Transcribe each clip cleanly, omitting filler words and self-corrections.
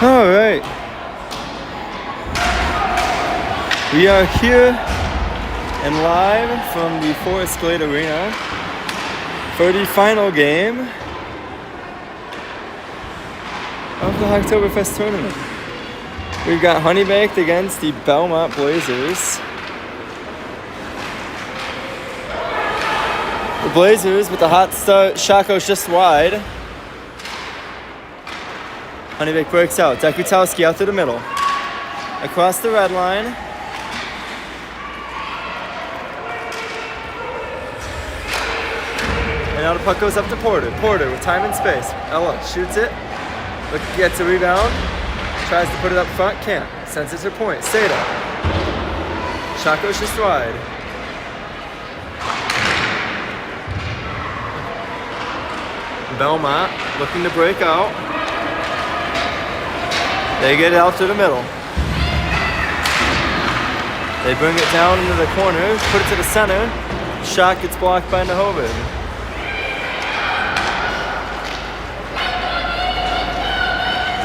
All right. We are here and live from the Forest Glade Arena for the final game of the Oktoberfest tournament. We've got Honey Baked against the Belmont Blazers. The Blazers with the hot start. Shaco's just wide. Honey Baked breaks out. Dekutowski out through the middle. Across the red line. And now the puck goes up to Porter. Porter with time and space. Ella shoots it. Gets a rebound. Tries to put it up front. Can't. Sends it to point. Seda. Shaco's just wide. Belmont looking to break out. They get it out to the middle. They bring it down into the corner, put it to the center. Shot gets blocked by Nahovid.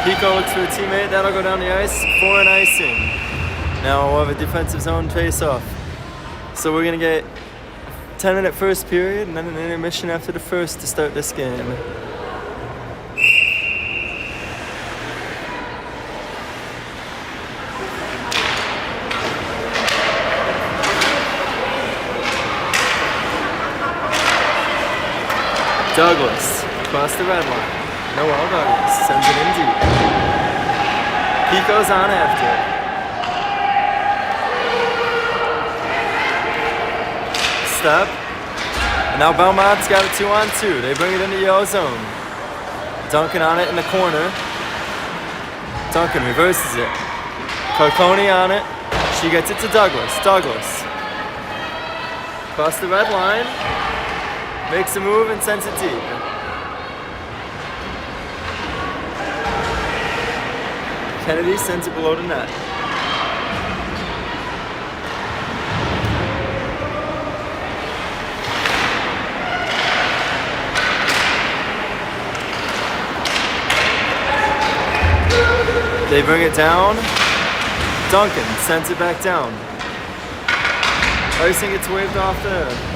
Pico looks for a teammate. That'll go down the ice for an icing. Now we'll have a defensive zone face-off. So we're going to get 10-minute first period and then an intermission after the first to start this game. Douglas across the red line. Noel Douglas sends it in deep. Pico's on after it. Step. And now Belmont's got a 2-on-2. They bring it into the zone. Duncan on it in the corner. Duncan reverses it. Carcone on it. She gets it to Douglas. Douglas. Across the red line. Makes a move and sends it deep. Kennedy sends it below the net. They bring it down. Duncan sends it back down. Icing gets waved off there.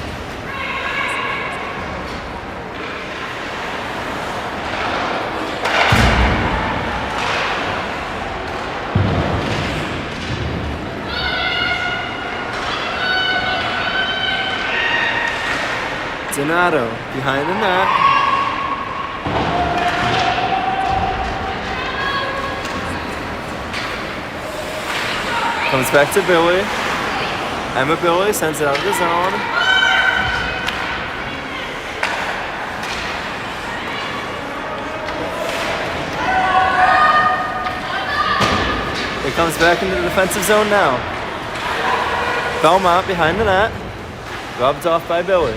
Donato behind the net. Comes back to Billy. Emma Billy sends it out of the zone. It comes back into the defensive zone now. Belmont behind the net. Rubbed off by Billy.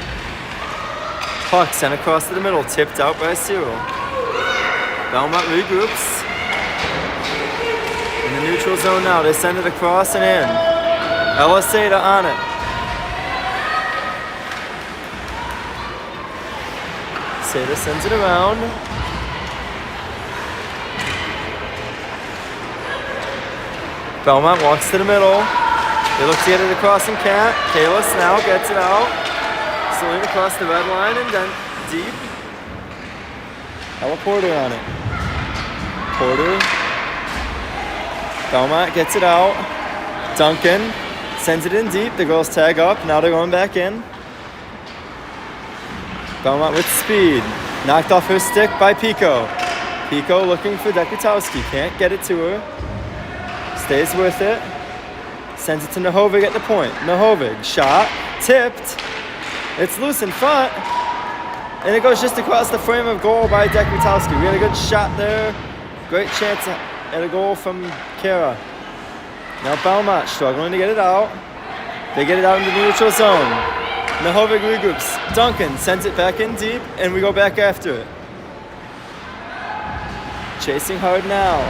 Puck sent across to the middle, tipped out by Cyril. Belmont regroups. In the neutral zone now, they send it across and in. Ella Seda on it. Seda sends it around. Belmont walks to the middle. They look to get it across and can't. Kalis now gets it out. Slowing across the red line and then deep. Ella Porter on it. Porter. Belmont gets it out. Duncan sends it in deep. The girls tag up. Now they're going back in. Belmont with speed. Knocked off her stick by Pico. Pico looking for Dekutowski. Can't get it to her. Stays with it. Sends it to Nahovid at the point. Nahovid. Shot. Tipped. It's loose in front, and it goes just across the frame of goal by Dekutowski. We had a good shot there. Great chance at a goal from Kara. Now Belmont struggling to get it out. They get it out into the neutral zone. Nahovid regroups. Duncan sends it back in deep, and we go back after it. Chasing hard now.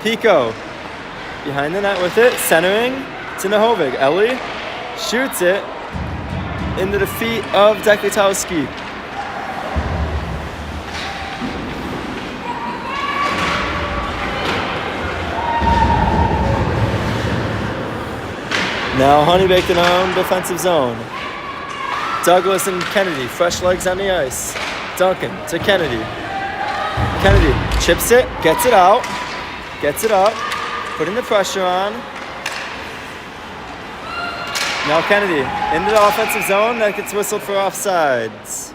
Pico behind the net with it, centering to Nahovid. Ellie shoots it into the feet of Dekutowski. Now Honey Baked in our own defensive zone. Douglas and Kennedy, fresh legs on the ice. Duncan to Kennedy. Kennedy chips it, gets it out, gets it up, putting the pressure on. Now Kennedy into the offensive zone, that gets whistled for offsides.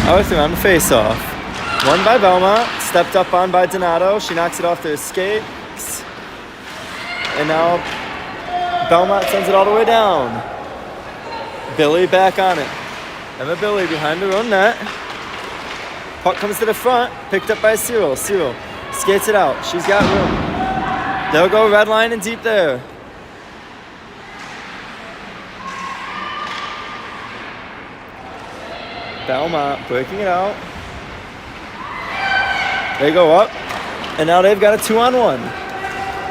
Arthur on the face-off. Won by Belmont, stepped up on by Donato. She knocks it off their skates. And now Belmont sends it all the way down. Billy back on it. Emma Billy behind her own net. Puck comes to the front, picked up by Cyril. Cyril skates it out. She's got room. They'll go red line and deep there. Belmont breaking it out. They go up. And now they've got a 2-on-1.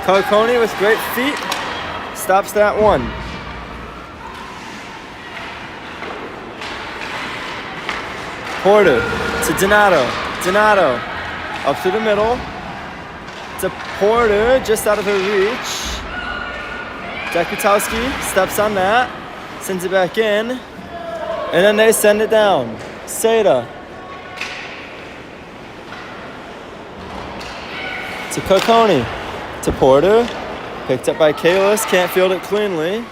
Carconi with great feet stops that one. Porter to Donato. Donato up through the middle. To Porter just out of her reach. Dekutowski steps on that. Sends it back in. And then they send it down. Seda. To Carconi. To Porter. Picked up by Kalis. Can't field it cleanly.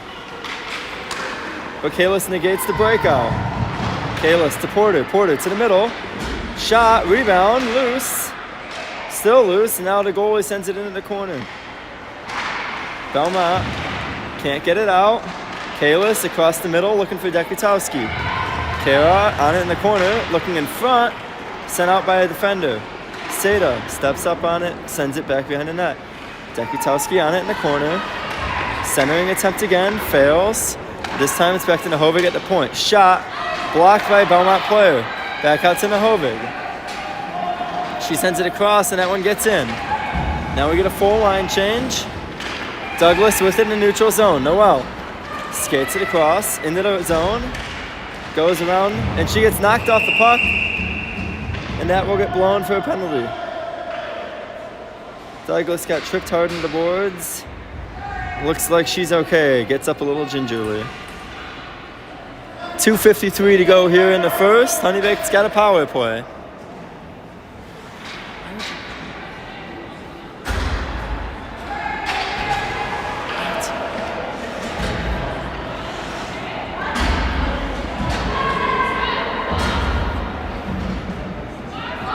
But Kalis negates the breakout. Kalis to Porter. Porter to the middle. Shot. Rebound. Loose. Still loose. And now the goalie sends it into the corner. Belmont can't get it out. Kalis across the middle looking for Dekutowski. Kara on it in the corner, looking in front, sent out by a defender. Seda steps up on it, sends it back behind the net. Dekutowski on it in the corner. Centering attempt again, fails. This time it's back to Nahovig at the point. Shot, blocked by a Belmont player. Back out to Nahovig. She sends it across and that one gets in. Now we get a full line change. Douglas with it in the neutral zone, Noel. Skates it across into the zone. Goes around, and she gets knocked off the puck, and that will get blown for a penalty. Douglas got tripped hard into the boards. Looks like she's okay. Gets up a little gingerly. 2:53 to go here in the first. Honeybaked's got a power play.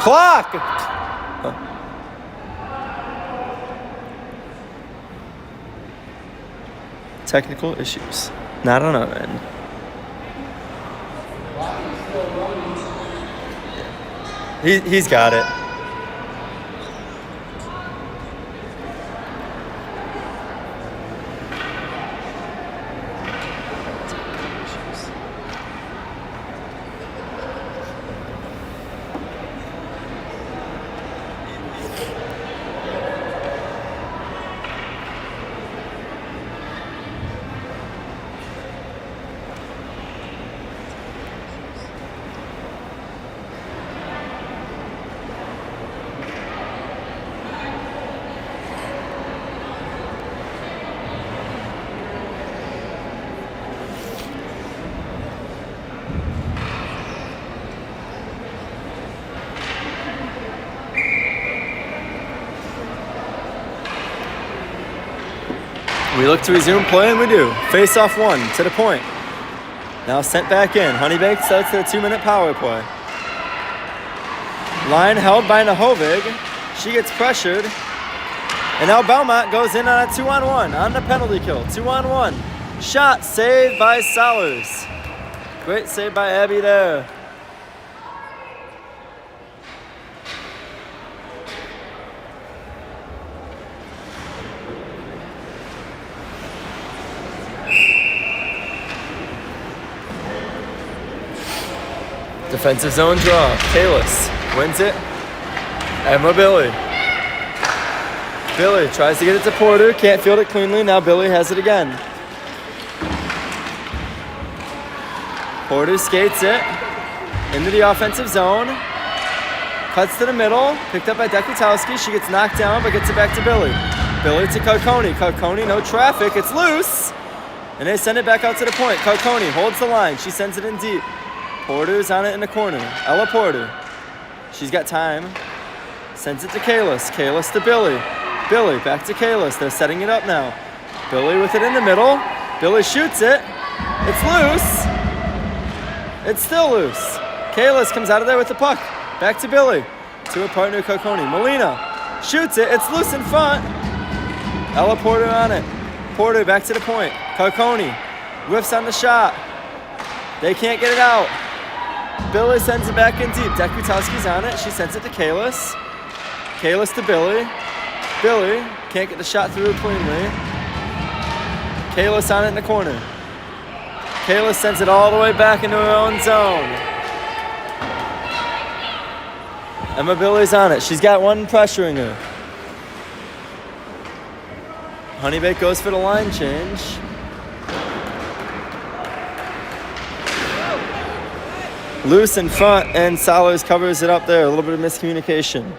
Clock! Technical issues. Not on our end. He's got it. We look to resume play, and we do. Face-off one, to the point. Now sent back in. Honeybaked starts their 2-minute power play. Line held by Nahovig. She gets pressured. And now Belmont goes in on a 2-on-1 on the penalty kill. 2-on-1. Shot saved by Solers. Great save by Abby there. Defensive zone draw. Kalis wins it. Emma Billy. Billy tries to get it to Porter. Can't field it cleanly. Now Billy has it again. Porter skates it into the offensive zone. Cuts to the middle. Picked up by Dekutowski. She gets knocked down, but gets it back to Billy. Billy to Carcone. Carcone, no traffic. It's loose. And they send it back out to the point. Carcone holds the line. She sends it in deep. Porter's on it in the corner. Ella Porter. She's got time. Sends it to Kalis. Kalis to Billy. Billy back to Kalis. They're setting it up now. Billy with it in the middle. Billy shoots it. It's loose. It's still loose. Kalis comes out of there with the puck. Back to Billy. To her partner, Carcone. Molina shoots it. It's loose in front. Ella Porter on it. Porter back to the point. Carcone whiffs on the shot. They can't get it out. Billy sends it back in deep. Dekutowski's on it. She sends it to Kalis. Kalis to Billy. Billy can't get the shot through cleanly. Kalis on it in the corner. Kalis sends it all the way back into her own zone. Emma Billy's on it. She's got one pressuring her. Honeybake goes for the line change. Loose in front, and Solers covers it up there. A little bit of miscommunication.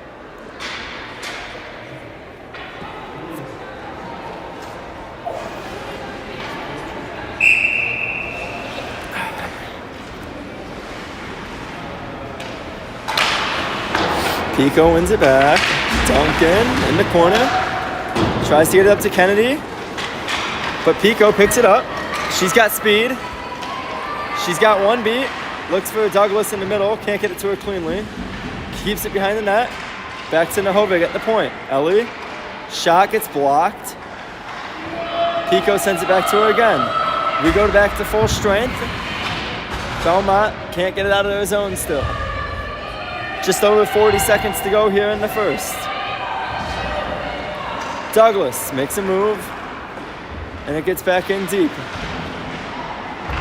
Pico wins it back. Duncan in the corner. Tries to get it up to Kennedy. But Pico picks it up. She's got speed. She's got one beat. Looks for Douglas in the middle. Can't get it to her cleanly. Keeps it behind the net. Back to Nahovig at the point. Ellie. Shot gets blocked. Pico sends it back to her again. We go back to full strength. Belmont can't get it out of their zone still. Just over 40 seconds to go here in the first. Douglas makes a move, and it gets back in deep.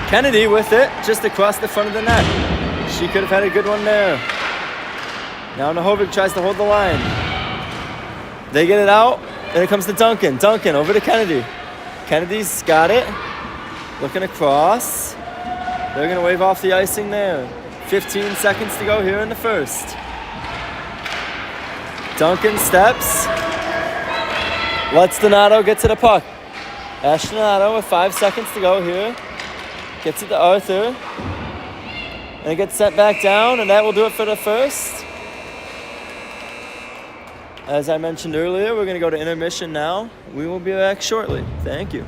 Kennedy with it, just across the front of the net. She could have had a good one there. Now Nahovig tries to hold the line. They get it out, and it comes to Duncan. Duncan over to Kennedy. Kennedy's got it. Looking across. They're going to wave off the icing there. 15 seconds to go here in the first. Duncan steps. Lets Donato get to the puck. Ash Donato with 5 seconds to go here. Gets it to Arthur. And it gets sent back down, and that will do it for the first. As I mentioned earlier, we're going to go to intermission now. We will be back shortly. Thank you.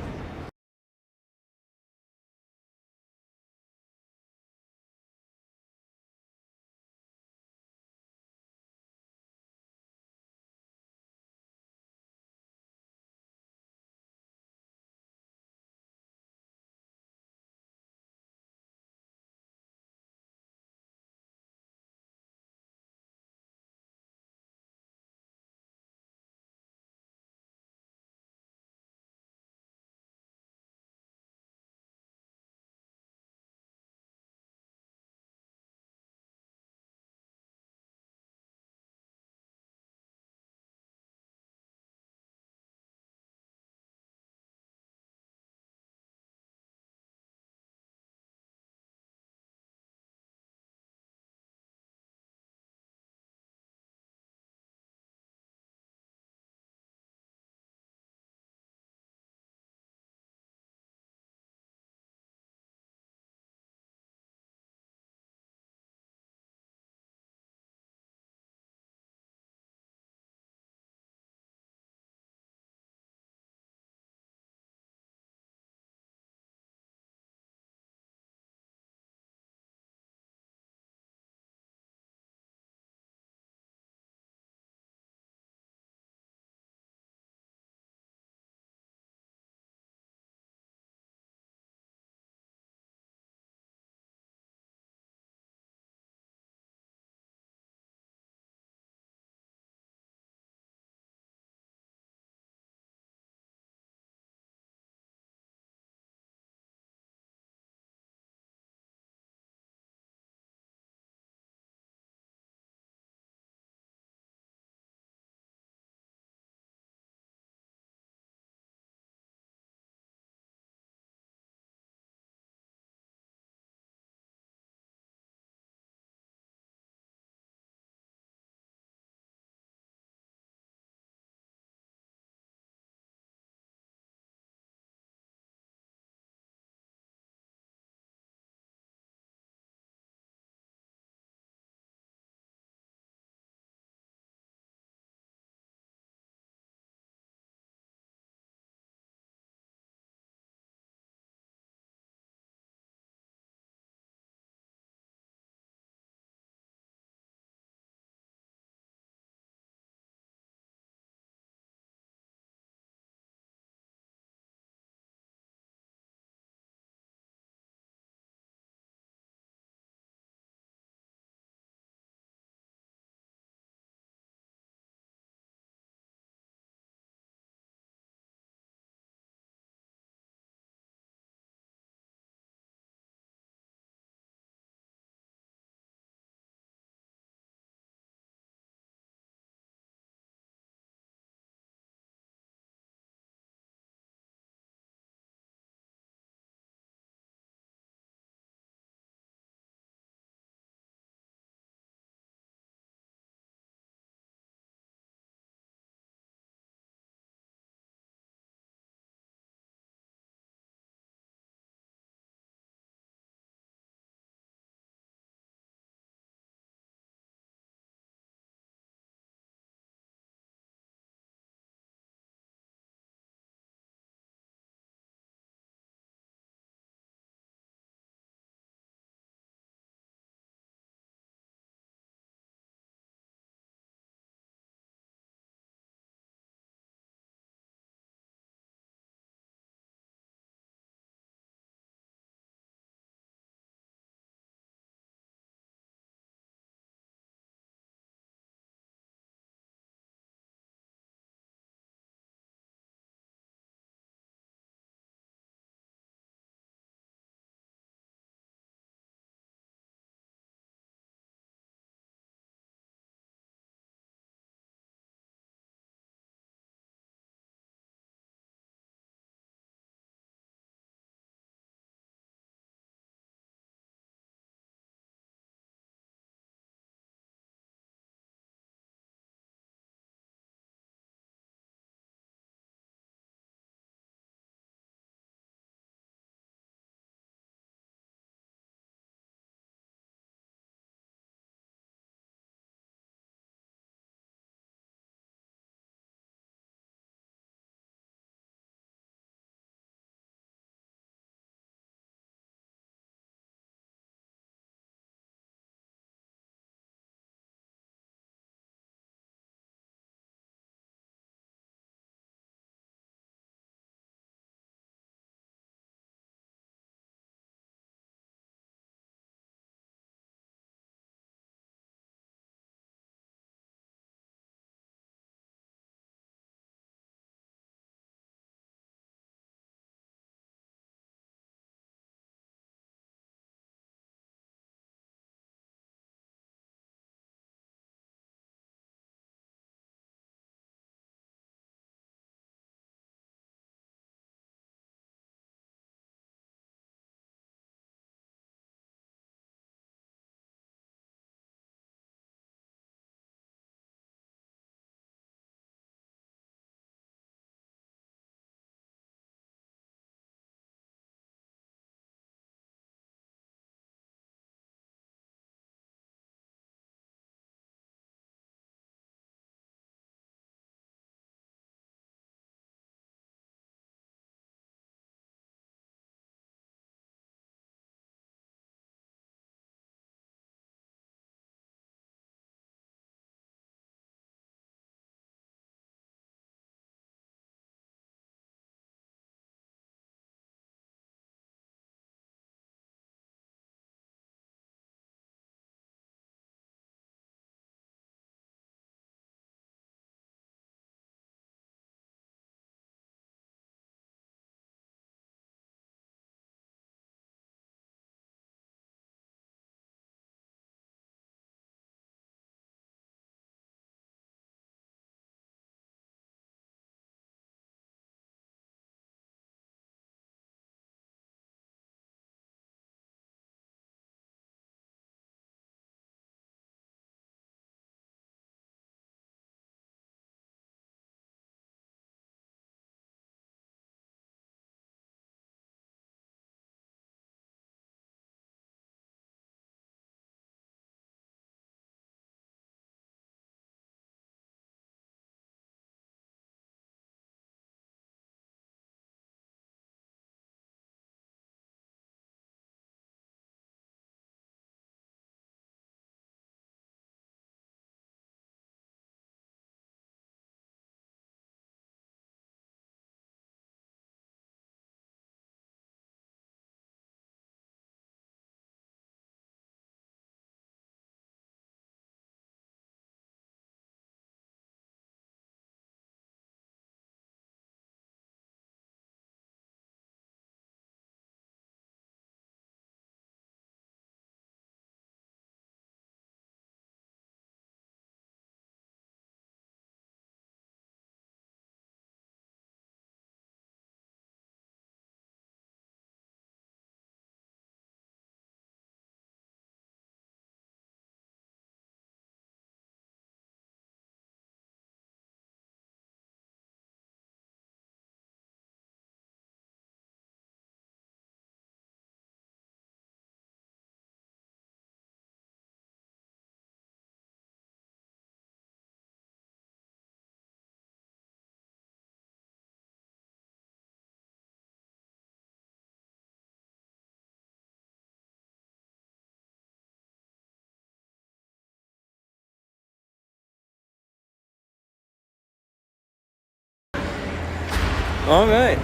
All right,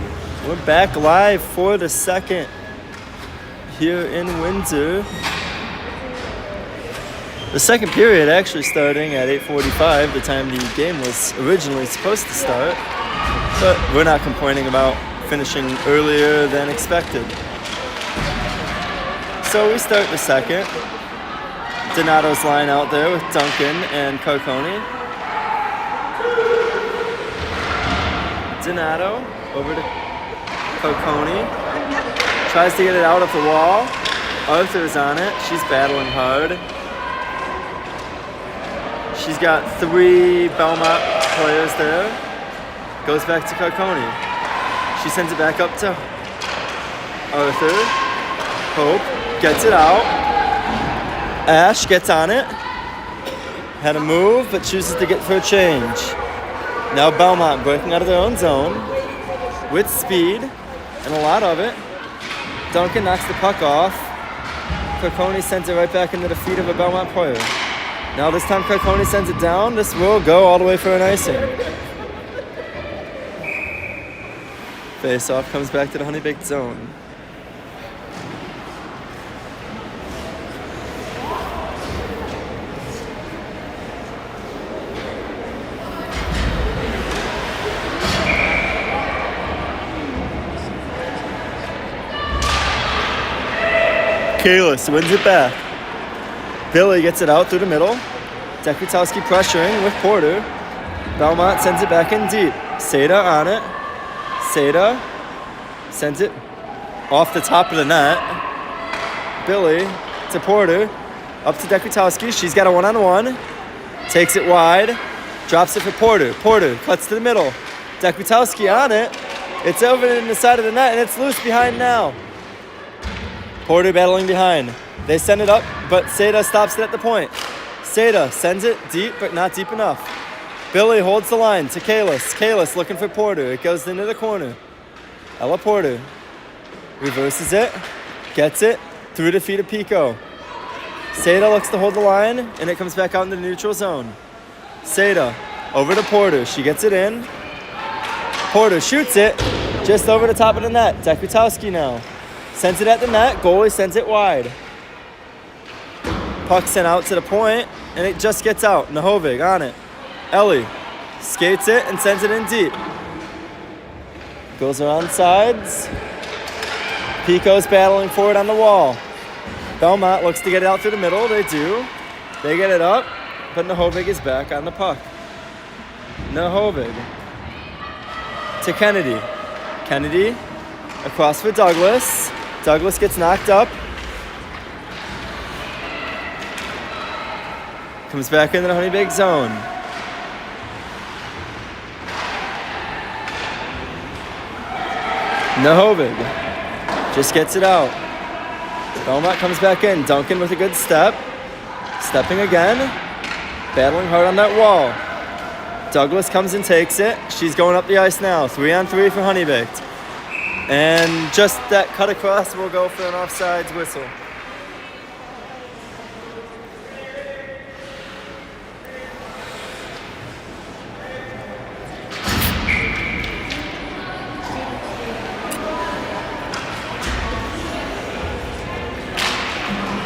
we're back live for the second here in Windsor. The second period actually starting at 8:45, the time the game was originally supposed to start. But we're not complaining about finishing earlier than expected. So we start the second. Donato's line out there with Duncan and Carcone. Donato over to Carcone. Tries to get it out of the wall. Arthur's on it. She's battling hard. She's got 3 Belmont players there. Goes back to Carcone. She sends it back up to Arthur. Hope gets it out. Ash gets on it. Had a move, but chooses to get for a change. Now Belmont breaking out of their own zone with speed and a lot of it. Duncan knocks the puck off. Carcone sends it right back into the feet of a Belmont player. Now this time Carcone sends it down. This will go all the way for an icing. Face-off comes back to the honey-baked zone. Kalis wins it back. Billy gets it out through the middle. Dekutowski pressuring with Porter. Belmont sends it back in deep. Seda on it. Seda sends it off the top of the net. Billy to Porter. Up to Dekutowski. She's got a one-on-one. Takes it wide. Drops it for Porter. Porter cuts to the middle. Dekutowski on it. It's over in the side of the net, and it's loose behind now. Porter battling behind. They send it up, but Seda stops it at the point. Seda sends it deep, but not deep enough. Billy holds the line to Kalis. Kalis looking for Porter. It goes into the corner. Ella Porter reverses it, gets it through the feet of Pico. Seda looks to hold the line, and it comes back out in the neutral zone. Seda over to Porter. She gets it in. Porter shoots it just over the top of the net. Dekutowski now. Sends it at the net. Goalie sends it wide. Puck sent out to the point, and it just gets out. Nahovig on it. Ellie skates it and sends it in deep. Goes around sides. Pico's battling for it on the wall. Belmont looks to get it out through the middle. They do. They get it up, but Nahovig is back on the puck. Nahovig to Kennedy. Kennedy across for Douglas. Douglas gets knocked up. Comes back into the honey-baked zone. Nahovig just gets it out. Belmont comes back in. Duncan with a good step. Stepping again. Battling hard on that wall. Douglas comes and takes it. She's going up the ice now. 3-on-3 for Honeybaked. And just that cut across will go for an offsides whistle.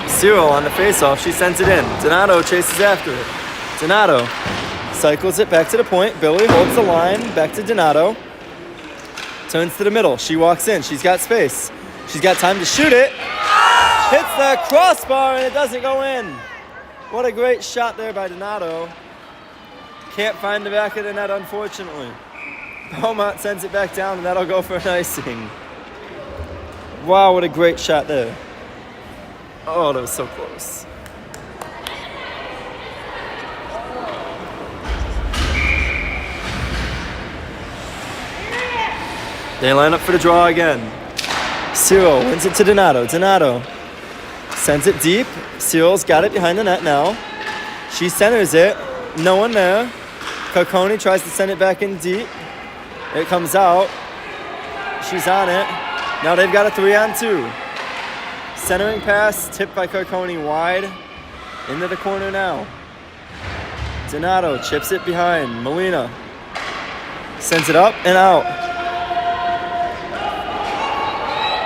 Cyril on the faceoff. She sends it in. Donato chases after it. Donato cycles it back to the point. Billy holds the line. Back to Donato. Turns to the middle. She walks in. She's got space. She's got time to shoot it. Hits the crossbar and it doesn't go in. What a great shot there by Donato. Can't find the back of the net, unfortunately. Belmont sends it back down and that'll go for an icing. Wow, what a great shot there. Oh, that was so close. They line up for the draw again. Cyril wins it to Donato. Donato sends it deep. Cyril's got it behind the net now. She centers it. No one there. Carcone tries to send it back in deep. It comes out. She's on it. Now they've got a 3-on-2. Centering pass, tipped by Carcone wide. Into the corner now. Donato chips it behind. Molina sends it up and out.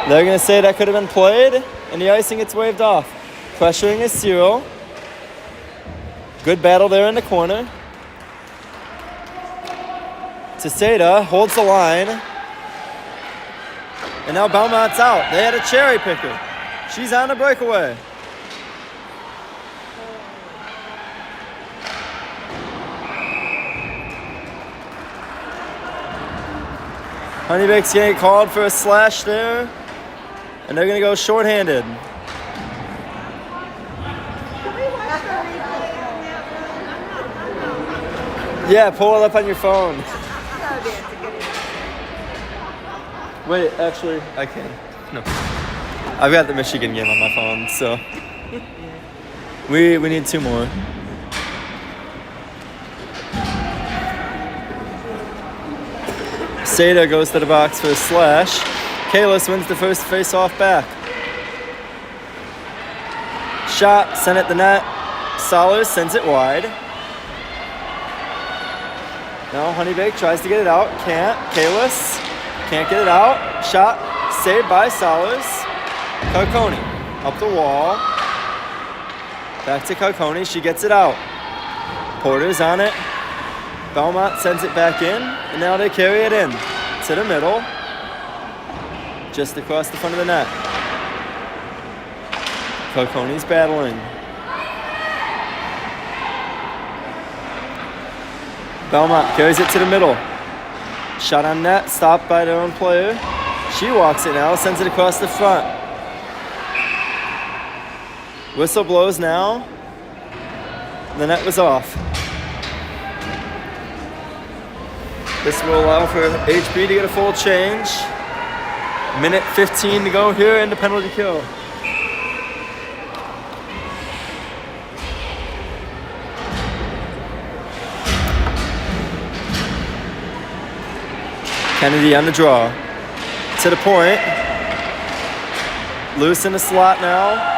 They're going to say that could have been played, and the icing gets waved off. Pressuring is 0. Good battle there in the corner. Teseda holds the line. And now Belmont's out. They had a cherry picker. She's on a breakaway. Honeybake's getting called for a slash there. And they're going to go shorthanded. Yeah, pull it up on your phone. Wait, actually, I can. No. I've got the Michigan game on my phone, so. We need 2 more. Seda goes to the box for a slash. Kalis wins the first face-off back. Shot, sent at the net. Solis sends it wide. Now Honeybake tries to get it out. Can't. Kalis can't get it out. Shot saved by Solis. Carconi up the wall. Back to Carconi. She gets it out. Porter's on it. Belmont sends it back in. And now they carry it in to the middle. Just across the front of the net. Carconi's battling. Belmont carries it to the middle. Shot on net, stopped by their own player. She walks it now, sends it across the front. Whistle blows now. The net was off. This will allow for HB to get a full change. Minute 15 to go here in the penalty kill. Kennedy on the draw. To the point. Loose in the slot now.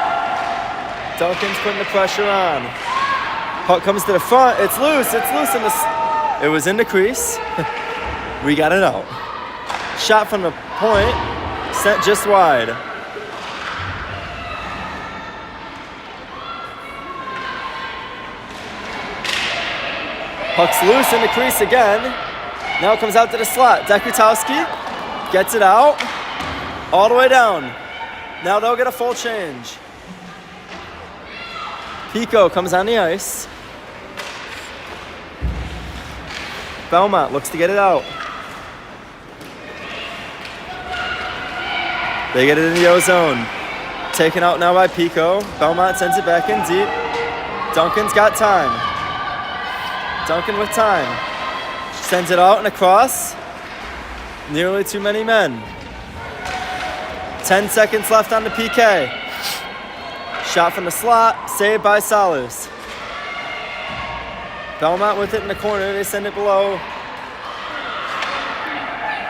Duncan's putting the pressure on. Puck comes to the front. It's loose. It's loose in the... It was in the crease. We got it out. Shot from the point. Sent just wide. Puck's loose in the crease again. Now it comes out to the slot. Dekutowski gets it out. All the way down. Now they'll get a full change. Pico comes on the ice. Belmont looks to get it out. They get it in the O-zone. Taken out now by Pico. Belmont sends it back in deep. Duncan's got time. Duncan with time. Sends it out and across. Nearly too many men. 10 seconds left on the PK. Shot from the slot. Saved by Solis. Belmont with it in the corner. They send it below.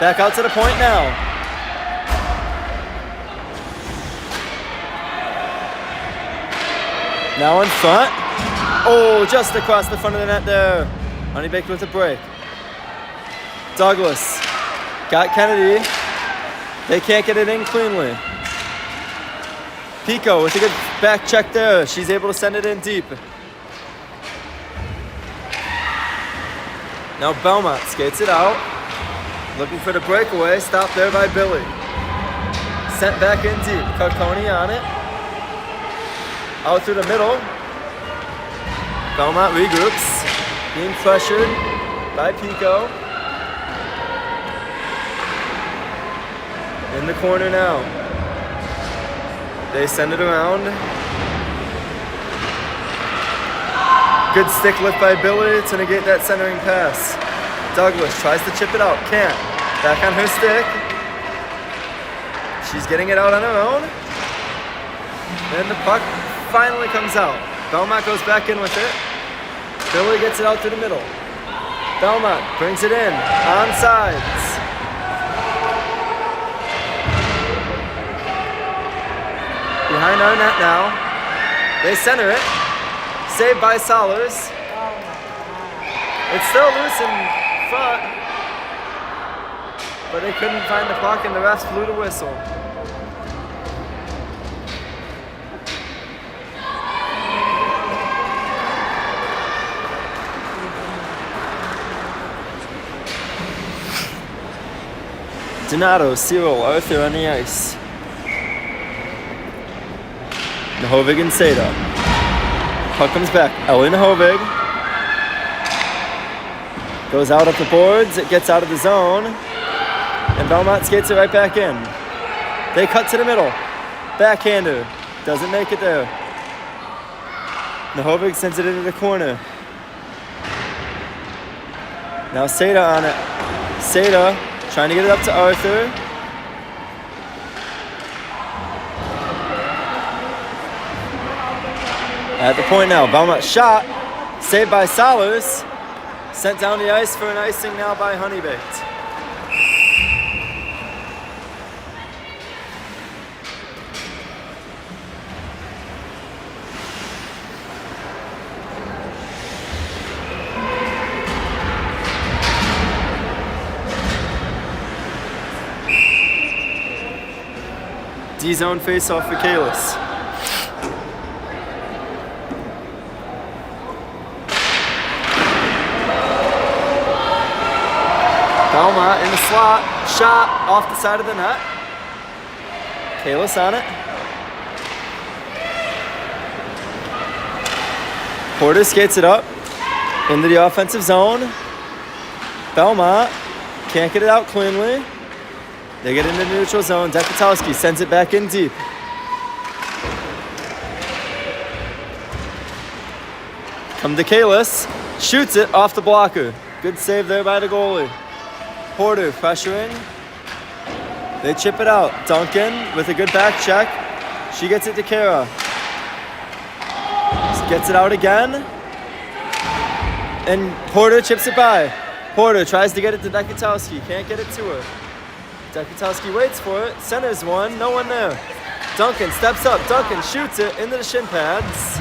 Back out to the point now. Now in front. Oh, just across the front of the net there. Honeybake with a break. Douglas got Kennedy. They can't get it in cleanly. Pico with a good back check there. She's able to send it in deep. Now Belmont skates it out. Looking for the breakaway. Stopped there by Billy. Sent back in deep. Carconi on it. Out through the middle. Belmont regroups. Being pressured by Pico. In the corner now. They send it around. Good stick lift by Billy to negate that centering pass. Douglas tries to chip it out. Can't. Back on her stick. She's getting it out on her own. And the puck finally comes out. Belmont goes back in with it. Billy gets it out to the middle. Belmont brings it in. Onsides. Behind our net now. They center it. Saved by Solis. It's still loose in front. But they couldn't find the puck and the refs blew the whistle. Donato, Cyril, Arthur on the ice. Nahovig and Seda. Puck comes back. Ellie Nahovig. Goes out at the boards. It gets out of the zone. And Belmont skates it right back in. They cut to the middle. Backhander. Doesn't make it there. Nahovig sends it into the corner. Now Seda on it. Seda trying to get it up to Arthur. At the point now, Belmont shot, saved by Solers, sent down the ice for an icing now by Honeybaked. D-zone face-off for Kalis. Belmont in the slot, shot off the side of the net. Kalis on it. Porter skates it up into the offensive zone. Belmont can't get it out cleanly. They get into the neutral zone. Dekatowski sends it back in deep. Come to Kalis, shoots it off the blocker. Good save there by the goalie. Porter pressuring. They chip it out. Duncan with a good back check. She gets it to Kara. Gets it out again. And Porter chips it by. Porter tries to get it to Dekatowski. Can't get it to her. Dekatowski waits for it. Centers one. No one there. Duncan steps up. Duncan shoots it into the shin pads.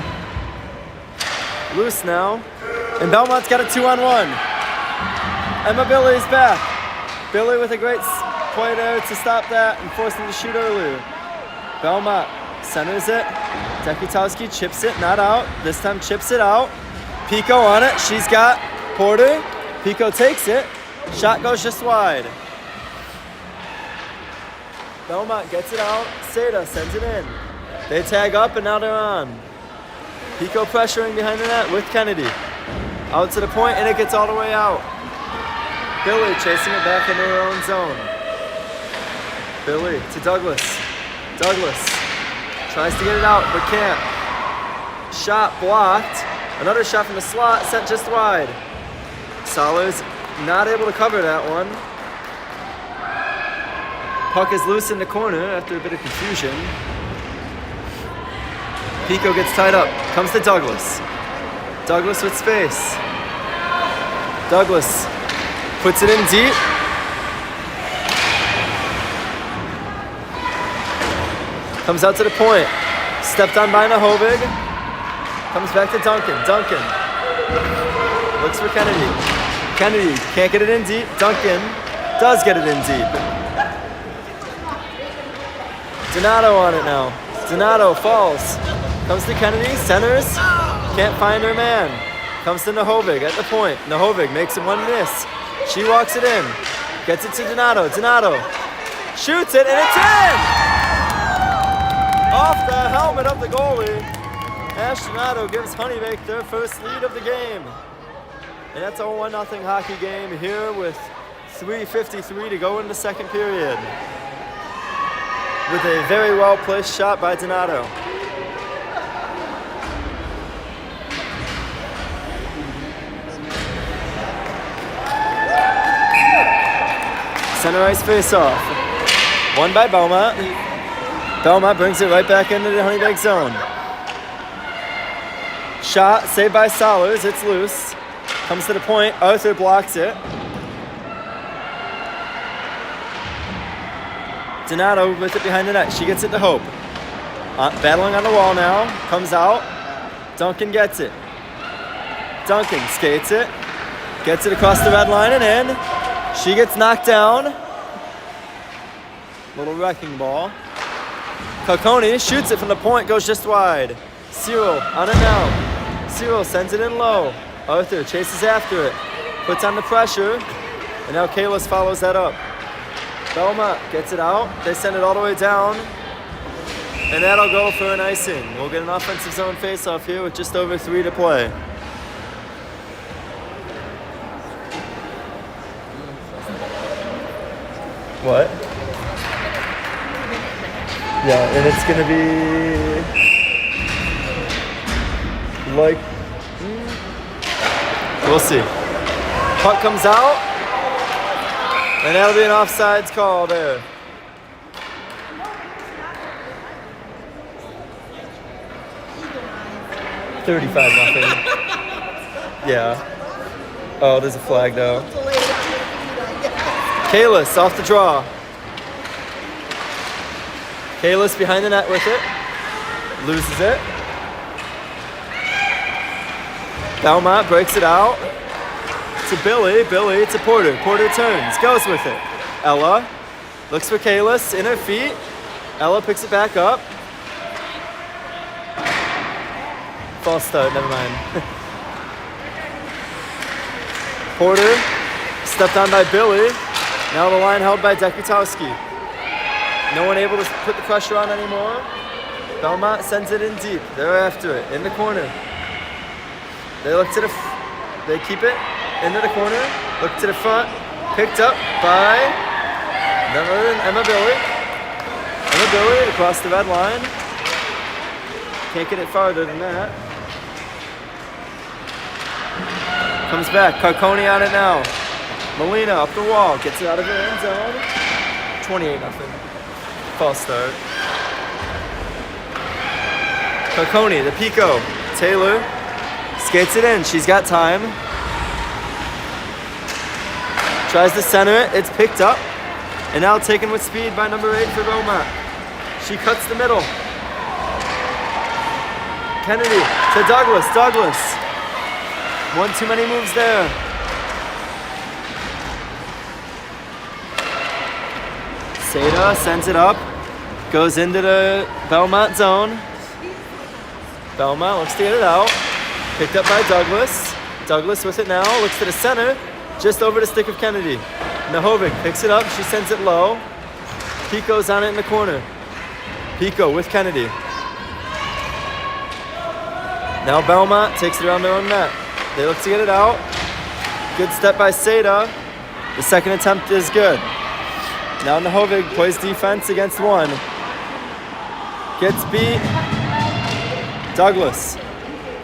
Loose now. And Belmont's got a 2-on-1. Emma Billy's back. Billy with a great play there to stop that and force him to shoot earlier. Belmont centers it. Dekatowski chips it, not out. This time chips it out. Pico on it. She's got Porter. Pico takes it. Shot goes just wide. Belmont gets it out. Seda sends it in. They tag up and now they're on. Pico pressuring behind the net with Kennedy. Out to the point and it gets all the way out. Billy chasing it back into her own zone. Billy to Douglas. Douglas tries to get it out but can't. Shot blocked. Another shot from the slot sent just wide. Solers not able to cover that one. Puck is loose in the corner after a bit of confusion. Pico gets tied up. Comes to Douglas. Douglas with space. Douglas puts it in deep. Comes out to the point. Stepped on by Nahovig. Comes back to Duncan. Duncan looks for Kennedy. Kennedy can't get it in deep. Duncan does get it in deep. Donato on it now. Donato falls. Comes to Kennedy, centers. Can't find her man. Comes to Nahovig at the point. Nahovig makes it one miss. She walks it in. Gets it to Donato. Donato shoots it and it's in! Off the helmet of the goalie. Ash Donato gives Honeybake their first lead of the game. And that's a 1-0 hockey game here with 3:53 to go in the second period. With a very well-placed shot by Donato. Center ice face-off. Won by Belmont. Belmont brings it right back into the Honeybake zone. Shot saved by Solers. It's loose. Comes to the point. Arthur blocks it. Donato with it behind the net. She gets it to Hope. Battling on the wall now. Comes out. Duncan gets it. Duncan skates it. Gets it across the red line and in. She gets knocked down. Little wrecking ball. Calcone shoots it from the point. Goes just wide. Cyril on it now. Cyril sends it in low. Arthur chases after it. Puts on the pressure. And now Kalis follows that up. Belmont gets it out. They send it all the way down. And that'll go for an icing. We'll get an offensive zone faceoff here with just over 3 to play. What? Yeah, and it's gonna be like, we'll see. Puck comes out, and that'll be an offsides call there. $35-0. Yeah. Oh, there's a flag though. Kalis off the draw. Kalis behind the net with it. Loses it. Belmont breaks it out. To Billy. Billy to Porter. Porter turns. Goes with it. Ella looks for Kalis in her feet. Ella picks it back up. False start. Never mind. Porter stepped on by Billy. Now the line held by Dekutowski. No one able to put the pressure on anymore. Belmont sends it in deep. They're after it in the corner. They look to they keep it into the corner. Look to the front. Picked up by none other than Emma Billy. Emma Billy across the red line. Can't get it farther than that. Comes back. Carconi on it now. Molina up the wall. Gets it out of her end zone. 28-0. False start. Carconi, the Pico. Taylor skates it in. She's got time. Tries to center it. It's picked up. And now taken with speed by number 8 for Belmont. She cuts the middle. Kennedy to Douglas. Douglas. One too many moves there. Seda sends it up. Goes into the Belmont zone. Belmont looks to get it out. Picked up by Douglas. Douglas with it now. Looks to the center. Just over the stick of Kennedy. Nahovic picks it up. She sends it low. Pico's on it in the corner. Pico with Kennedy. Now Belmont takes it around their own net. They look to get it out. Good step by Seda. The second attempt is good. Now Nahovic plays defense against one. Gets beat. Douglas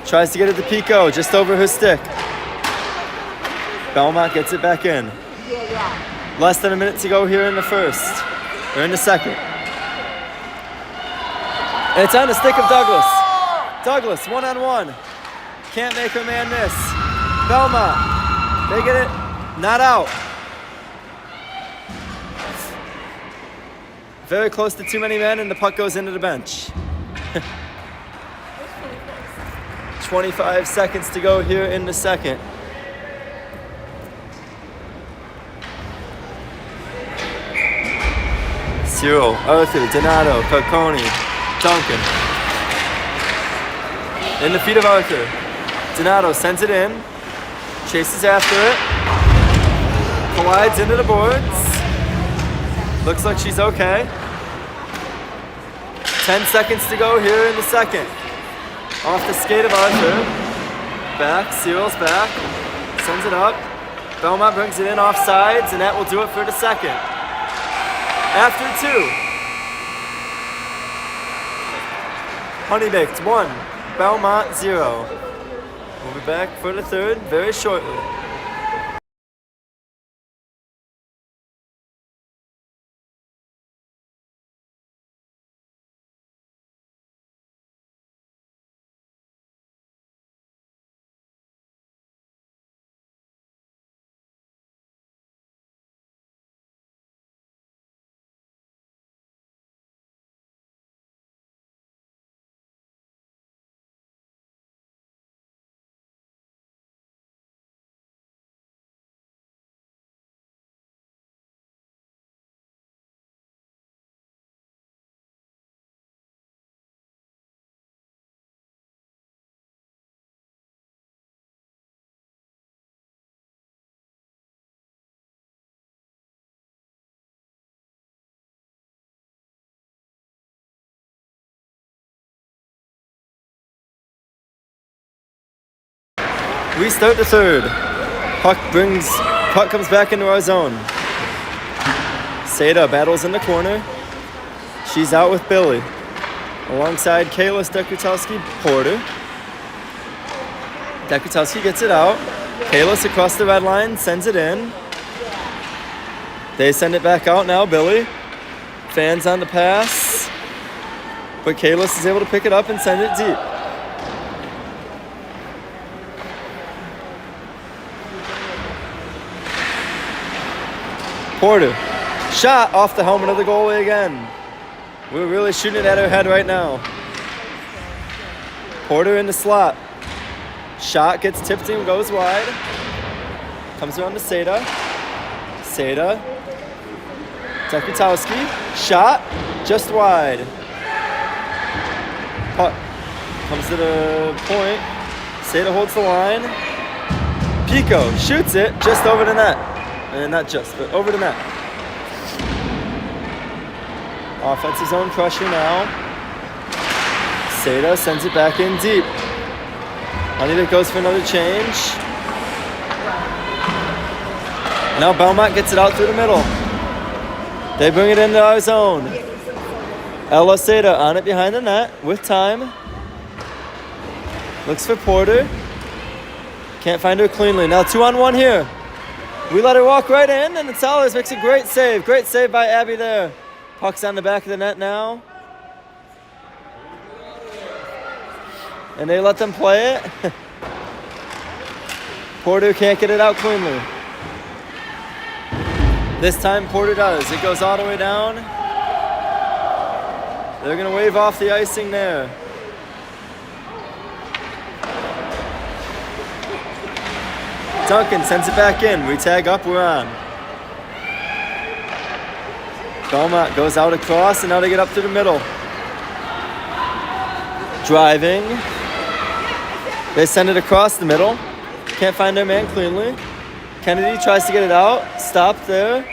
tries to get it to Pico, just over her stick. Belmont gets it back in. Less than a minute to go here in the first, or in the second. And it's on the stick of Douglas. Douglas, one-on-one. Can't make her man miss. Belmont, they get it, not out. Very close to too many men, and the puck goes into the bench. 25 seconds to go here in the second. Cyril, Arthur, Donato, Carconi, Duncan. In the feet of Arthur. Donato sends it in. Chases after it. Collides into the boards. Looks like she's okay. 10 seconds to go here in the second. Off the skate of Arthur. Back, Cyril's back. Sends it up. Belmont brings it in off sides, and that will do it for the second. After 2. Honey Baked 1. Belmont 0. We'll be back for the third very shortly. We start the third. Puck comes back into our zone. Seda battles in the corner. She's out with Billy. Alongside Kayla Dekutowski Porter. Dekutowski gets it out. Kayla's across the red line, sends it in. They send it back out now, Billy. Fans on the pass. But Kalis is able to pick it up and send it deep. Porter. Shot off the helmet of the goalie again. We're really shooting it at her head right now. Porter in the slot. Shot gets tipped and goes wide. Comes around to Seda. Seda. Dekutowski. Shot. Just wide. Puck comes to the point. Seda holds the line. Pico shoots it just over the net. Not just, but over the net. Offensive zone pressure now. Seda sends it back in deep. Honeydick goes for another change. Now Belmont gets it out through the middle. They bring it into our zone. Ella Seda on it behind the net with time. Looks for Porter. Can't find her cleanly. Now 2-on-1 here. We let her walk right in, and Gonzalez makes a great save. Great save by Abby there. Puck's on the back of the net now. And they let them play it. Porter can't get it out cleanly. This time Porter does. It goes all the way down. They're going to wave off the icing there. Duncan sends it back in. We tag up, we're on. Belmont goes out across, and now they get up to the middle. Driving. They send it across the middle. Can't find their man cleanly. Kennedy tries to get it out. Stopped there.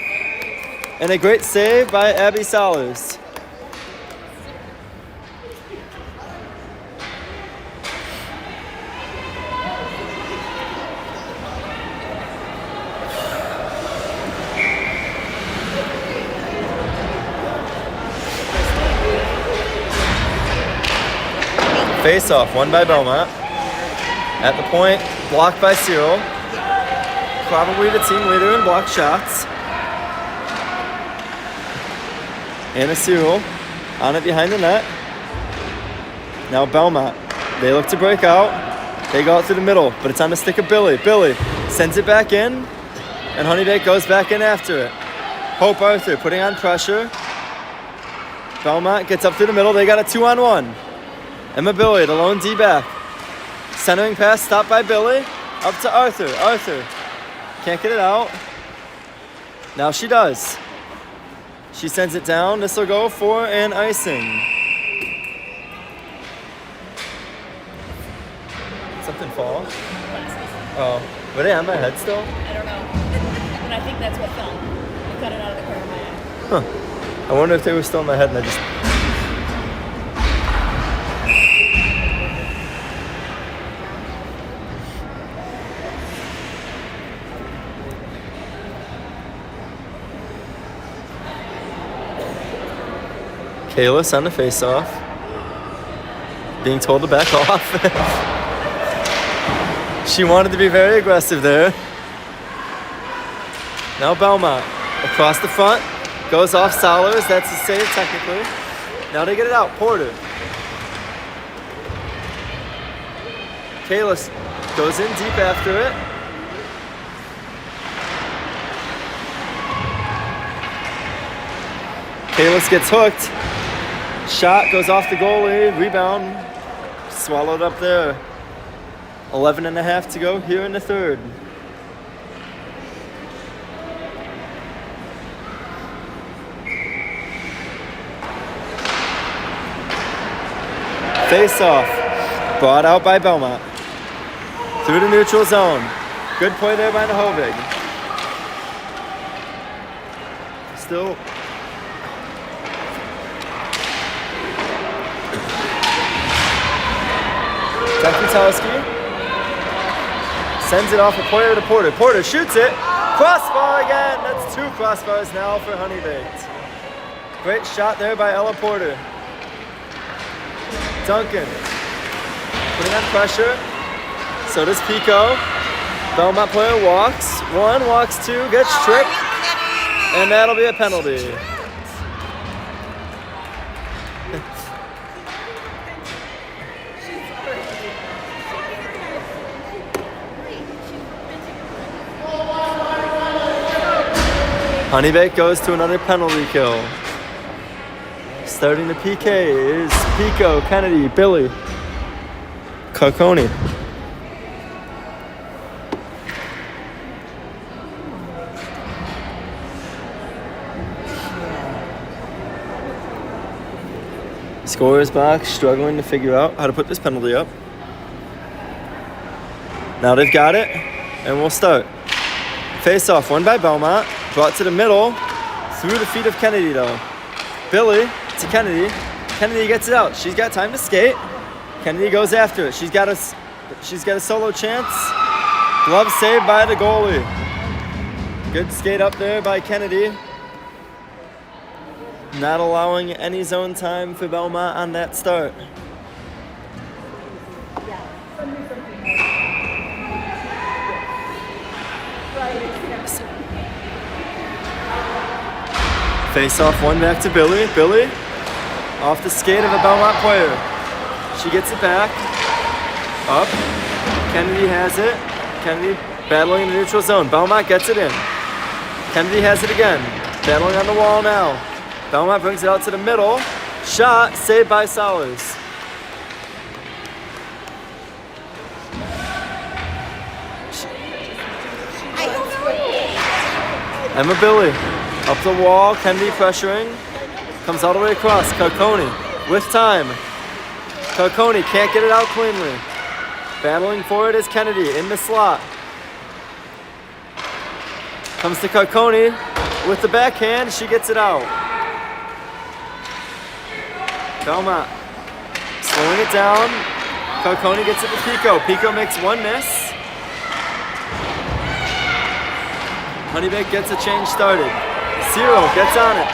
And a great save by Abby Solers. Face off, won by Belmont. At the point, blocked by Cyril. Probably the team leader in block shots. Anna Cyril on it behind the net. Now Belmont. They look to break out. They go out through the middle, but it's on the stick of Billy. Billy sends it back in, and Honeybake goes back in after it. Hope Arthur putting on pressure. Belmont gets up through the middle. They got a 2-on-1. Emma Billy, the lone D back. Centering pass stopped by Billy. Up to Arthur. Arthur can't get it out. Now she does. She sends it down. This will go for an icing. Something fall? Oh, were they on my head still? I don't know. But I think that's what fell. I cut it out of the corner of my eye. Huh. I wonder if they were still in my head and I just... Kalis on the face-off. Being told to back off. She wanted to be very aggressive there. Now Belmont. Across the front. Goes off Solers. That's a save technically. Now they get it out. Porter. Kalis goes in deep after it. Kalis gets hooked. Shot goes off the goalie. Rebound. Swallowed up there. 11.5 to go here in the third. Face off. Brought out by Belmont. Through the neutral zone. Good play there by Nahovig. Still... Dekutowski Sends it off a player to Porter. Porter shoots it. Crossbar again. That's 2 crossbars now for Honey Baked. Great shot there by Ella Porter. Duncan putting on pressure. So does Pico. Belmont player walks. 1, walks 2, gets tripped. And that'll be a penalty. Honeybake goes to another penalty kill. Starting the PK is Pico, Kennedy, Billy, Carcone. Scorer's box struggling to figure out how to put this penalty up. Now they've got it, and we'll start. Face off, won by Belmont. Brought to the middle, through the feet of Kennedy though. Billy to Kennedy. Kennedy gets it out. She's got time to skate. Kennedy goes after it. She's got a solo chance. Glove saved by the goalie. Good skate up there by Kennedy. Not allowing any zone time for Belmont on that start. Face off, one back to Billy. Billy off the skate of a Belmont player. She gets it back. Up. Kennedy has it. Kennedy battling in the neutral zone. Belmont gets it in. Kennedy has it again. Battling on the wall now. Belmont brings it out to the middle. Shot saved by Sowers. Emma Billy. Up the wall, Kennedy pressuring. Comes all the way across. Carcone with time. Carcone can't get it out cleanly. Battling for it is Kennedy in the slot. Comes to Carcone with the backhand. She gets it out. Belmont slowing it down. Carcone gets it to Pico. Pico makes 1 miss. Honeybake gets a change started. Cyril gets on it.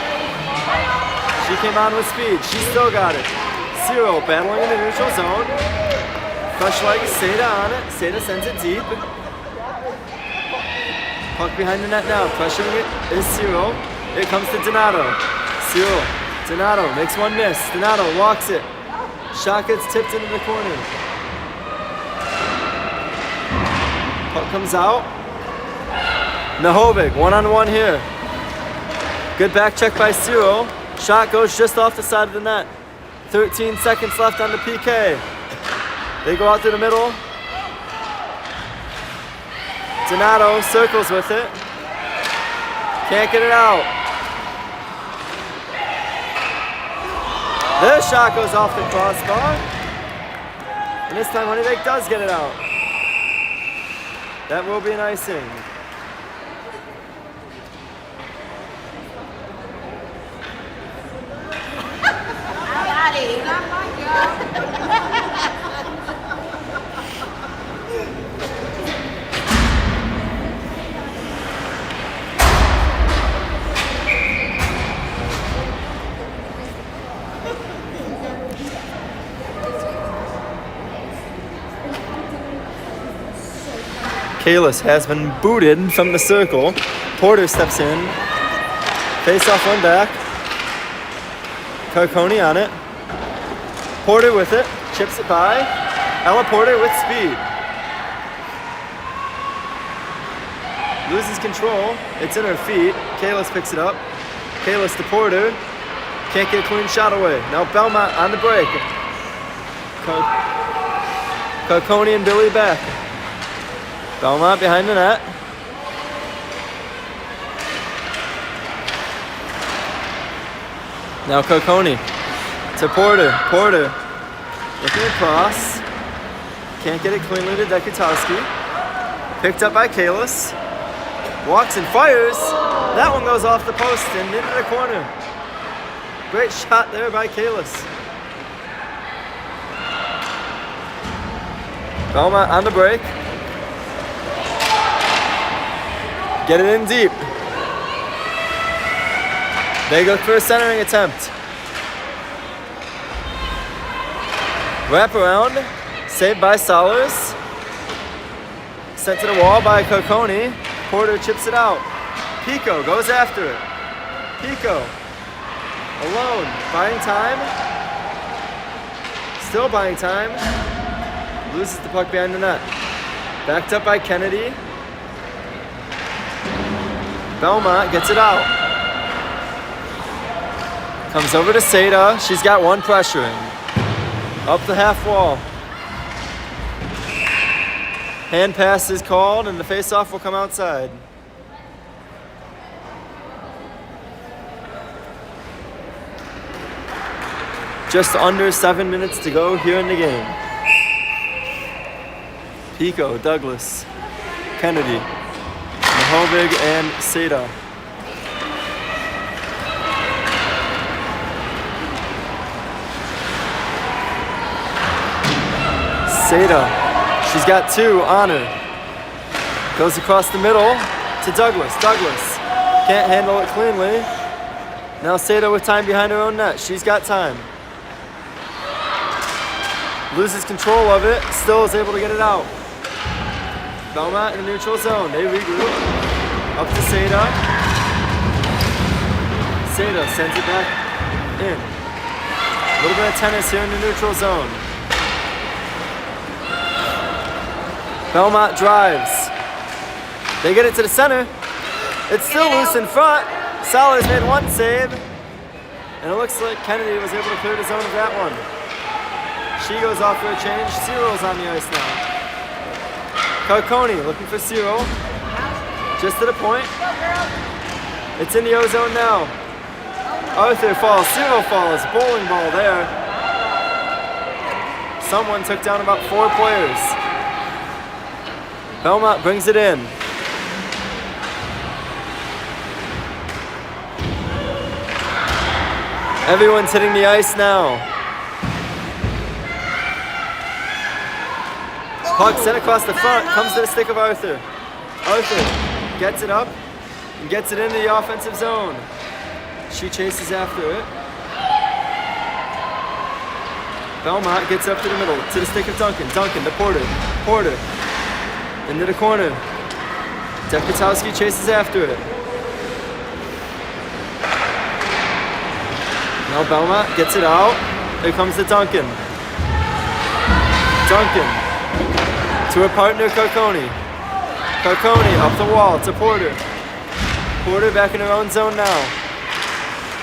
She came on with speed. She still got it. Cyril battling in the neutral zone. Fresh leg, Seda on it. Seda sends it deep. Puck behind the net now. Pressuring it is Cyril. It comes to Donato. Cyril. Donato makes 1 miss. Donato walks it. Shot gets tipped into the corner. Puck comes out. Nahovic, 1-on-1 here. Good back check by Cyril. Shot goes just off the side of the net. 13 seconds left on the PK. They go out through the middle. Donato circles with it. Can't get it out. Their shot goes off the crossbar. And this time Honeybake does get it out. That will be an icing. Kalis has been booted from the circle. Porter steps in. Face off, one back. Carcone on it. Porter with it. Chips it by. Ella Porter with speed. Loses control. It's in her feet. Kalis picks it up. Kalis to Porter. Can't get a clean shot away. Now Belmont on the break. Carcone and Billy back. Belmont behind the net. Now Carcone to Porter. Porter looking across. Can't get it cleanly to Dekutowski. Picked up by Kalis. Walks and fires. That one goes off the post and into the corner. Great shot there by Kalis. Belmont on the break. Get it in deep. They go for a centering attempt. Wrap around. Saved by Solers. Sent to the wall by Coconi. Porter chips it out. Pico goes after it. Pico. Alone. Buying time. Still buying time. Loses the puck behind the net. Backed up by Kennedy. Belmont gets it out. Comes over to Seda. She's got one pressuring. Up the half wall. Hand pass is called and the face-off will come outside. Just under 7 minutes to go here in the game. Pico, Douglas, Kennedy, Mahovig, and Seda. Seda. She's got two on her. Goes across the middle to Douglas. Douglas can't handle it cleanly. Now Seda with time behind her own net. She's got time. Loses control of it. Still is able to get it out. Belmont in the neutral zone. They regroup. Up to Seda. Seda sends it back in. A little bit of tennis here in the neutral zone. Belmont drives. They get it to the center. It's still loose in front. Solers made one save. And it looks like Kennedy was able to clear the zone of that one. She goes off for a change. Cyril's on the ice now. Carconi looking for Cyril. Just to the point. It's in the O-zone now. Arthur falls. Cyril falls. Bowling ball there. Someone took down about 4 players. Belmont brings it in. Everyone's hitting the ice now. Puck sent across the front, comes to the stick of Arthur. Arthur gets it up and gets it into the offensive zone. She chases after it. Belmont gets up to the middle, to the stick of Duncan. Duncan to Porter. Porter. Into the corner. Dekatowski chases after it. Now Belmont gets it out. Here comes to Duncan. Duncan to her partner Carconi. Carconi up the wall to Porter. Porter back in her own zone now.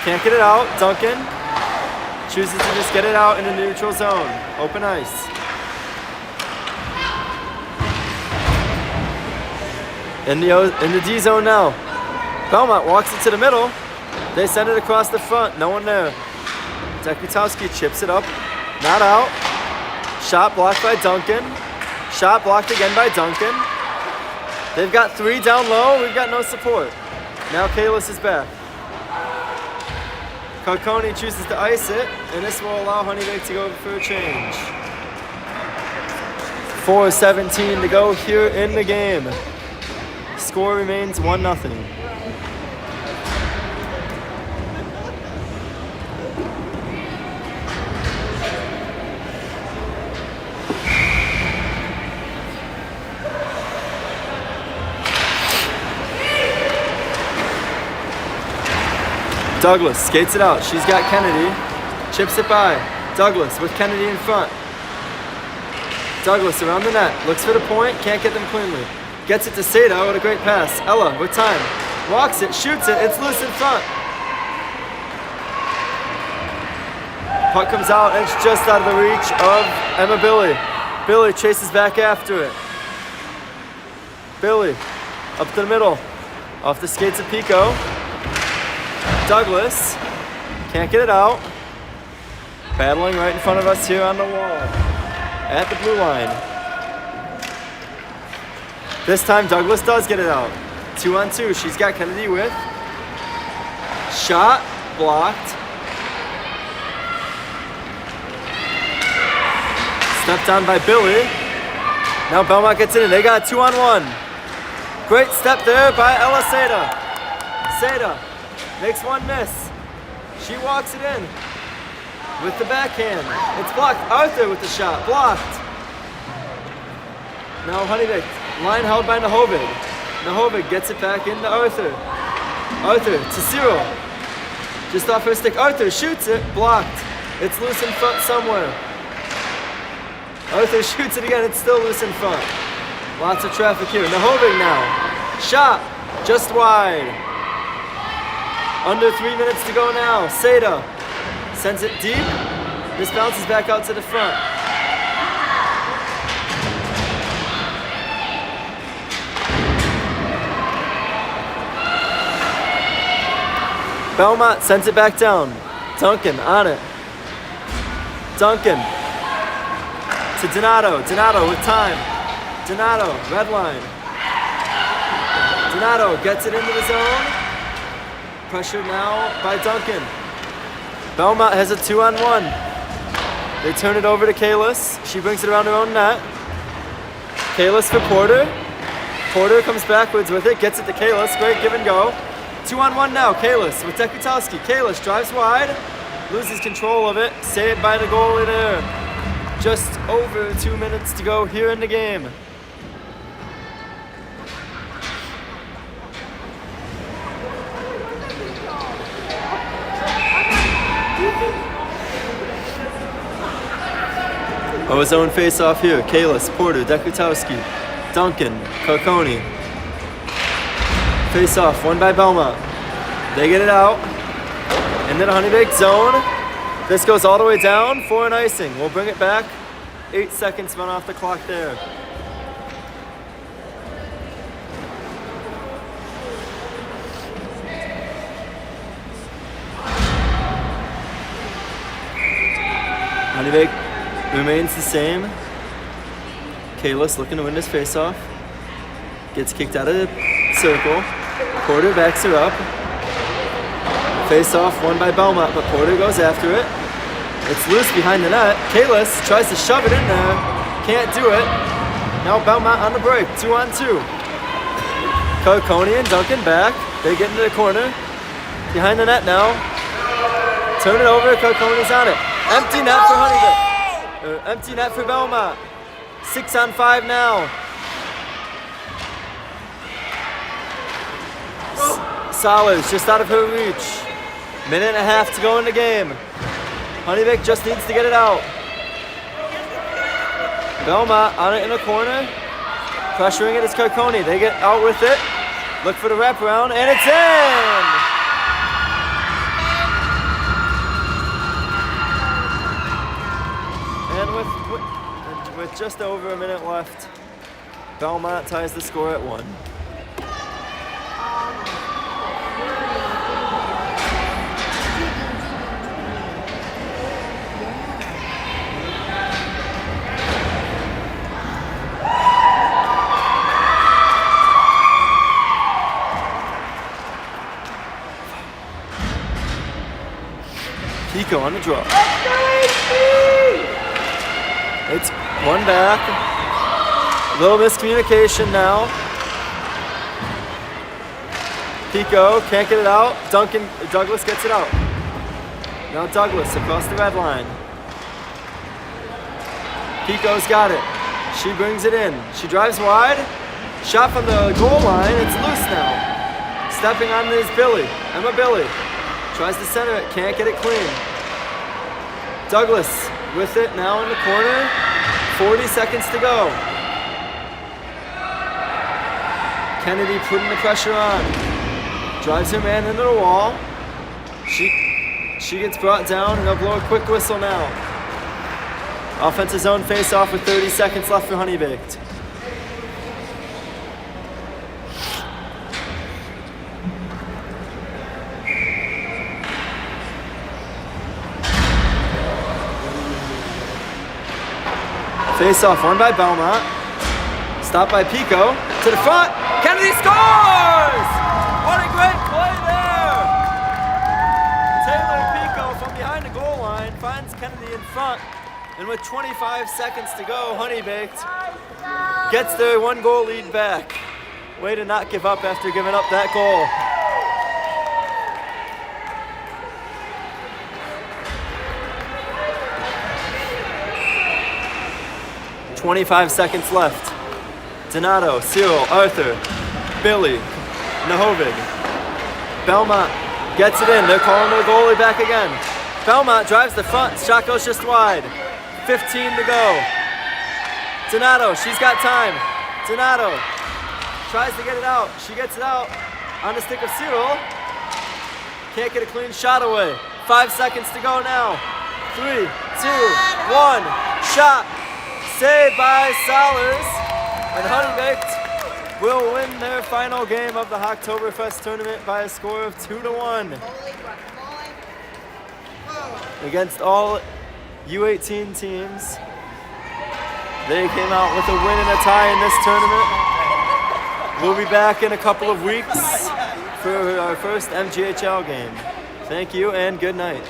Can't get it out. Duncan chooses to just get it out in the neutral zone. Open ice. In the D zone now. Belmont walks it to the middle. They send it across the front. No one there. Dekatowski chips it up. Not out. Shot blocked by Duncan. Shot blocked again by Duncan. They've got 3 down low. We've got no support. Now Kalis is back. Carconi chooses to ice it, and this will allow Honeybake to go for a change. 4:17 to go here in the game. Score remains 1-0. Douglas skates it out. She's got Kennedy. Chips it by. Douglas with Kennedy in front. Douglas around the net. Looks for the point. Can't get them cleanly. Gets it to Seda with a great pass. Ella with time. Walks it. Shoots it. It's loose in front. Puck comes out and it's just out of the reach of Emma Billy. Billy chases back after it. Billy up to the middle. Off the skates of Pico. Douglas can't get it out. Battling right in front of us here on the wall at the blue line. This time Douglas does get it out. 2-on-2. She's got Kennedy with. Shot blocked. Stepped on by Billy. Now Belmont gets it in. They got 2-on-1. Great step there by Ella Seda. Seda makes one miss. She walks it in with the backhand. It's blocked. Arthur with the shot. Blocked. Now Honeybake. Line held by Nahovid. Nahovid gets it back into Arthur. Arthur to Cyril. Just off her stick. Arthur shoots it. Blocked. It's loose in front somewhere. Arthur shoots it again. It's still loose in front. Lots of traffic here. Nahovid now. Shot. Just wide. Under 3 minutes to go now. Seda sends it deep. This bounces back out to the front. Belmont sends it back down. Duncan on it. Duncan to Donato. Donato with time. Donato, red line. Donato gets it into the zone. Pressure now by Duncan. Belmont has a 2-on-1. They turn it over to Kalis. She brings it around her own net. Kalis for Porter. Porter comes backwards with it, gets it to Kalis. Great give and go. 2-on-1 now. Kalis with Dekutowski. Kalis drives wide, loses control of it. Saved by the goalie there. Just over 2 minutes to go here in the game. His own face-off here. Kalis, Porter, Dekutowski, Duncan, Carconi. Face-off, won by Belmont. They get it out. And then a Honeybake zone. This goes all the way down for an icing. We'll bring it back. 8 seconds run off the clock there. Honeybake remains the same. Kalis looking to win this face-off. Gets kicked out of the circle. Porter backs her up. Face-off won by Belmont, but Porter goes after it. It's loose behind the net. Kalis tries to shove it in there. Can't do it. Now Belmont on the break. 2-on-2. Carconi and Duncan back. They get into the corner. Behind the net now. Turn it over. Carconi's on it. Empty net for Honeybake. Empty net for Belmont. 6-on-5 now. Solers just out of her reach. Minute and a half to go in the game. Honeybake just needs to get it out. Belmont on it in the corner. Pressuring it is Carconi. They get out with it. Look for the wraparound, and it's in! And with just over a minute left, Belmont ties the score at 1. Pico on the draw. It's one back. A little miscommunication now. Pico can't get it out. Douglas gets it out. Now Douglas across the red line. Pico's got it. She brings it in. She drives wide. Shot from the goal line. It's loose now. Stepping on is Billy. Emma Billy. Tries to center it. Can't get it clean. Douglas with it now in the corner. 40 seconds to go. Kennedy putting the pressure on. Drives her man into the wall. She gets brought down, and they'll blow a quick whistle now. Offensive zone face-off with 30 seconds left for Honeybaked. Face-off won by Belmont. Stopped by Pico. To the front. Kennedy scores! What a great play there! Taylor Pico from behind the goal line finds Kennedy in front. And with 25 seconds to go, Honeybaked gets their 1-goal lead back. Way to not give up after giving up that goal. "25 seconds left. Donato, Cyril, Arthur, Billy, Nahovid. Belmont gets it in. They're calling their goalie back again. Belmont drives the front. Shot goes just wide. 15 to go. Donato, she's got time. Donato tries to get it out. She gets it out on the stick of Cyril. Can't get a clean shot away. 5 seconds to go now. 3, 2, 1. Shot. Saved by Solers. And Honeybaked will win their final game of the Hacktoberfest tournament by a score of 2-1. Against all U18 teams, they came out with a win and a tie in this tournament. We'll be back in a couple of weeks for our first MGHL game. Thank you and good night.